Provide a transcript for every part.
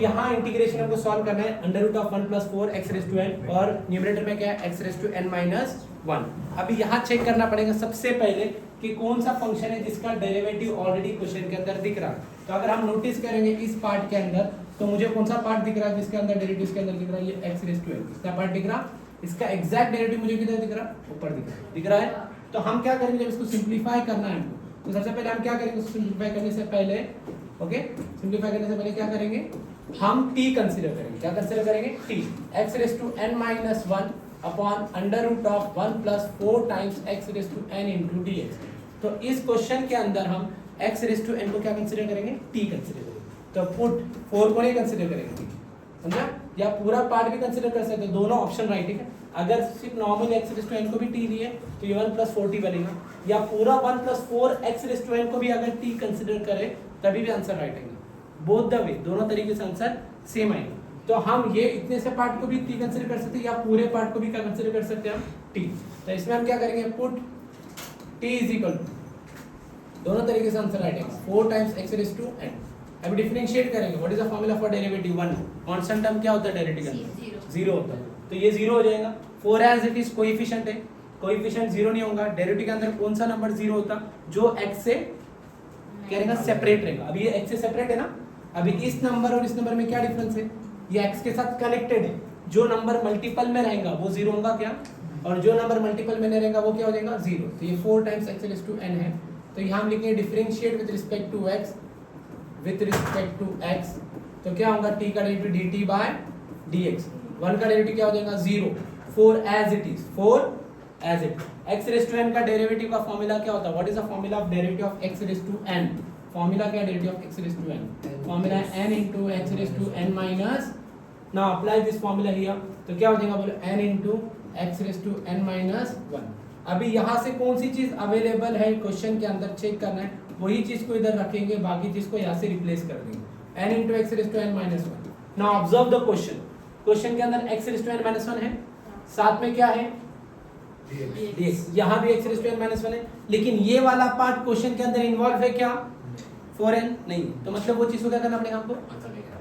यहाँ इंटीग्रेशन हमको सॉल्व करना है under root of 1 plus 4 x raise to n और न्यूमरेटर में क्या है x raise to n minus 1। अभी यहाँ चेक करना पड़ेगा सबसे पहले कि कौन सा फंक्शन है जिसका डेरिवेटिव ऑलरेडी क्वेश्चन के अंदर दिख रहा है। तो अगर हम नोटिस करेंगे इस पार्ट के अंदर तो मुझे कौन सा पार्ट दिख रहा है जिसके अंदर डेरिवेटिव इसके अंदर दिख रहा है ये एक्स रेस टू एन। इसका पार्ट दिख रहा, इसका एग्जैक्ट डेरिवेटिव मुझे किधर दिख रहा, ऊपर दिख रहा है। तो हम क्या करेंगे जब इसको सिंप्लीफाई करना है हमको, तो सबसे पहले हम क्या करेंगे सिंप्लीफाई करने से पहले, ओके सिंप्लीफाई करने से पहले क्या करेंगे हम t कंसीडर करेंगे। क्या कंसीडर करेंगे t, x raise to n minus 1 upon under root of 1 plus 4 times x raise to n into dx। तो इस क्वेश्चन के अंदर हम x रेस टू n को क्या कंसीडर करेंगे t कंसीडर करेंगे। तो पुट 4 को नहीं कंसीडर करेंगे, समझा, या पूरा पार्ट भी कंसीडर कर सकते हैं, दोनों ऑप्शन राइट है। अगर सिर्फ normal x raise to n को भी t दिए तो ये 1 प्लस 4t बनेगा, या पूरा 1 plus 4 x raise to n को भी अगर t कंसीडर करें तभी भी आंसर राइट आएगा। बोथ द वे दोनों तरीके से आंसर सेम आएगा। तो हम ये इतने से पार्ट को भी t कंसीडर कर सकते हैं या पूरे पार्ट को भी क्या कंसीडर कर सकते हैं हम t। तो इसमें हम क्या करेंगे put t is equal to दोनों तरीके से आंसर राइट आएगा 4 times x raise to n। अभी डिफरेंशिएट करेंगे, what is the formula for derivative 1, constant term क्या होता है डेरिवेटिव के अंदर 0 होता है, तो ये 0 हो जाएगा। 4 एज इट इज कोएफिशिएंट है, कोएफिशिएंट 0 नहीं होगा। डेरिवेटिव के अंदर कौन सा नंबर 0 होता जो x से क्या रहेगा सेपरेट रहेगा। अभी ये x से सेपरेट है ना, अभी इस नंबर और इस नंबर में क्या डिफरेंस है, ये x के साथ कनेक्टेड है, जो नंबर मल्टीपल में रहेगा वो 0 होगा क्या, और जो नंबर मल्टीपल में नहीं रहेगा वो क्या हो जाएगा 0। तो ये 4 times x raise to n है। तो यहाँ हम लिखेंगे differentiate with respect to x with respect to x, तो क्या होगा t का डेरिवेटिव dt बाय dx, 1 का डेरिवेटिव क्या हो जाएगा 0, 4 as it is, 4 as it. x raise to n का डेरिवेटिव का फॉर्मूला क्या होता है, what is the formula of derivative of x raise to n, formula क्या है derivative of x raise to n, formula है n into x raise to n minus, now apply this formula here, तो क्या हो जाएगा बोलो n into x raise to n minus 1। अभी यहाँ से कौन सी चीज अवेलेबल है क्वेश्चन के अंदर चेक करना है, वही चीज को इधर रखेंगे, बाकी चीज को यहाँ से रिप्लेस कर देंगे n into x raise to n minus 1। Now observe the question, question के अंदर x raise to n minus 1 है, साथ में क्या है dx, यहाँ भी x raise to n minus 1 है, लेकिन ये वाला पार्ट क्वेश्चन के अंदर इन्वॉल्व है क्या 4n नहीं, तो मतलब वो चीज को क्या करना पड़ेगा हमको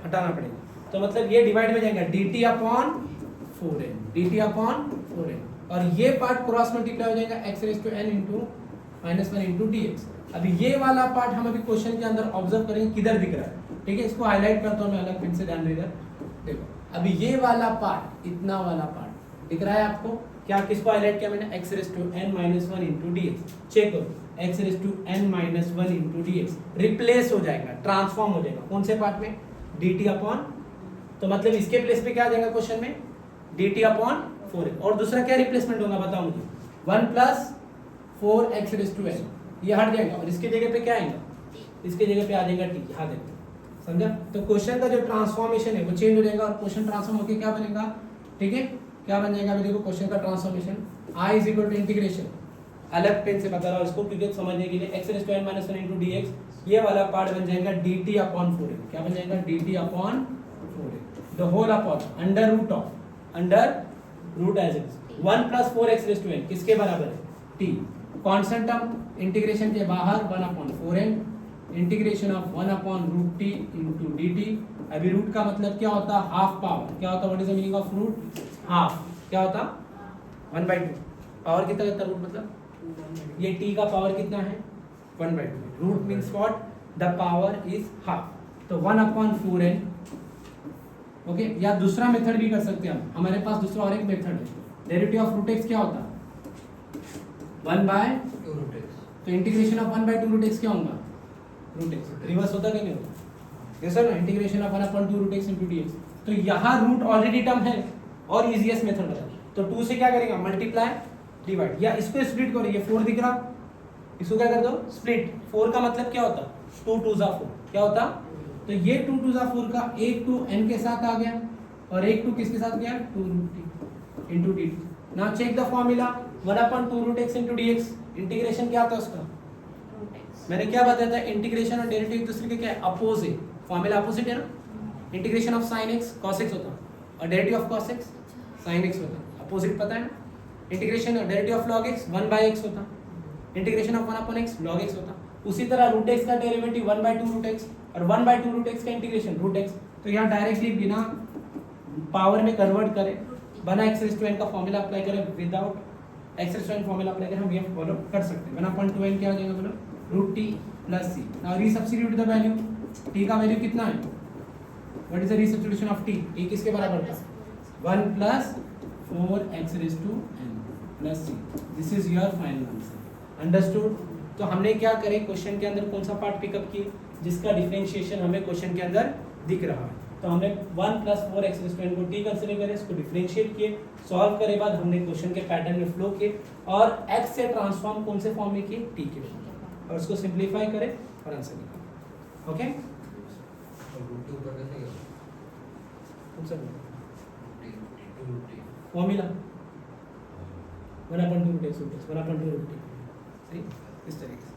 हटाना पड़ेगा। तो मतलब ये डिवाइड में जाएगा dt upon 4n, dt upon 4n, और ये पार्ट क्रॉस मल्टीप्लाई हो जाएगा x raise to n into minus 1 into dx। अभी ये वाला पार्ट हम अभी क्वेश्चन के अंदर ऑब्जर्व करेंगे किधर दिख रहा है, ठीक है, इसको हाईलाइट करता हूँ मैं अलग पेन से, ध्यान दे इधर देखो। अभी ये वाला पार्ट, इतना वाला पार्ट दिख रहा है आपको, क्या किसको हाईलाइट किया मैंने, x raise to n minus 1 into dx। Check करो x raise to n minus 1 into dx replace हो जाएगा, ट्रांसफॉर्म हो जाएगा कौन से पार्ट में, dt अपॉन, तो मतलब इसके प्लेस पे क्या आ जाएगा क्वेश्चन में dt अपॉन 4n, और दूसरा क्या रिप्लेसमेंट होगा बताओ मुझे, 1 plus 4x raise to n, ये हट जाएगा और इसके जगह पे क्या आएगा, इसके जगह पे आ जाएगा t, यहाँ देखो, समझा। तो क्वेश्चन का जो ट्रांसफॉर्मेशन है वो चेंज हो जाएगा और क्वेश्चन ट्रांसफॉर्म होकर क्या बनेगा, ठीक है, क्या बन जाएगा अभी देखो क्वेश्चन का transformation, i is equal to integration, अलग पेन से बता रहा हूँ इसको क्योंकि समझने के लिए, x raise to n minus 1 into dx, ये वाला पार्ट बन जाएगा dt अपॉन 4n, क्या बन जाएगा dt upon 4n, the whole upon under root of, under root as it is 1 plus 4x raise to n किसके बराबर है t, कांस्टेंट टर्म इंटीग्रेशन के बाहर 1 upon 4n, integration of 1 upon root t into dt। अभी root का मतलब क्या होता है हाफ पावर, क्या होता है what is the meaning of root, half, क्या होता 1/2, पावर कितना होता है रूट मतलब, ये t का पावर कितना है 1/2, root means what the power is half, तो 1 अपॉन 4n, ओके। या दूसरा मेथड भी कर सकते हैं हम, हमारे पास दूसरा और एक मेथड है, डेरिवेटिव ऑफ रूट x क्या होता है 1/2 रूट x, तो इंटीग्रेशन ऑफ 1/2 रूट x क्या होगा रूट x, रिवर्स होता कि नहीं होता, यस सर ना, integration of 1/2 root x into dx। तो यहाँ रूट ऑलरेडी टर्म है और इजीएस्ट मेथड बता, तो 2 से क्या करेगा मल्टीप्लाई डिवाइड, या इसको स्प्लिट करो, ये 4 दिख रहा, इसको क्या कर दो स्प्लिट, 4 का मतलब क्या होता 2 2 जा 4, क्या होता, तो ये 2 2 जा 4 का एक 2 n के साथ आ गया और एक 2 किसके साथ गया 2 root t into dt। Now check the formula 1/2 root x into dx, integration क्या था उसका, मैंने क्या बताया था इंटीग्रेशन और डेरिवेटिव एक दूसरे के क्या है अपोजिट, फॉर्मूला अपोजिट है ना, integration of sin x cos x होता और derivative of cos x sin x होता, अपोजिट पता है ना, इंटीग्रेशन और derivative of log x 1/x होता, integration of 1/x log x होता। उसी तरह रूट x का डेरिवेटिव 1/2 रूट x और 1/2 रूट x का इंटीग्रेशन रूट x तो यहाँ डायरेक्टली बिना पावर में कन्वर्ट करें, बना एक्स रेज टू एन का फॉर्मूला अप्लाई करें, without x raise to n formula apply करें, हम ये फॉलो कर सकते हैं। बना अपन टू एन क्या हो जाएगा बोलो, root T plus C. Now resubstitute the value, T का वैल्यू कितना है, what is the resubstitution of T, T किसके बराबर था, 1 plus 4x raise to n plus C. This is your final answer, understood. तो हमने क्या करे, क्वेश्चन के अंदर कौन सा पार्ट पिकअप किए जिसका डिफरेंशिएशन हमें क्वेश्चन के अंदर दिख रहा है। तो हमने 1 plus 4x raise to n को t कंसीडर करे, इसको डिफरेंशिएट किए, सॉल्व करे बाद हमने क्वेश्चन के पैटर्न में फ्लो किए और x से ट्रांसफॉर्म कौन से फॉर्म में किए, t के फॉर्म में, और उसको सिंपलीफाई करे और आंसर निकाले। Okay, formula 1/2 root x root x 1/2 root t, सही इस तरीके से।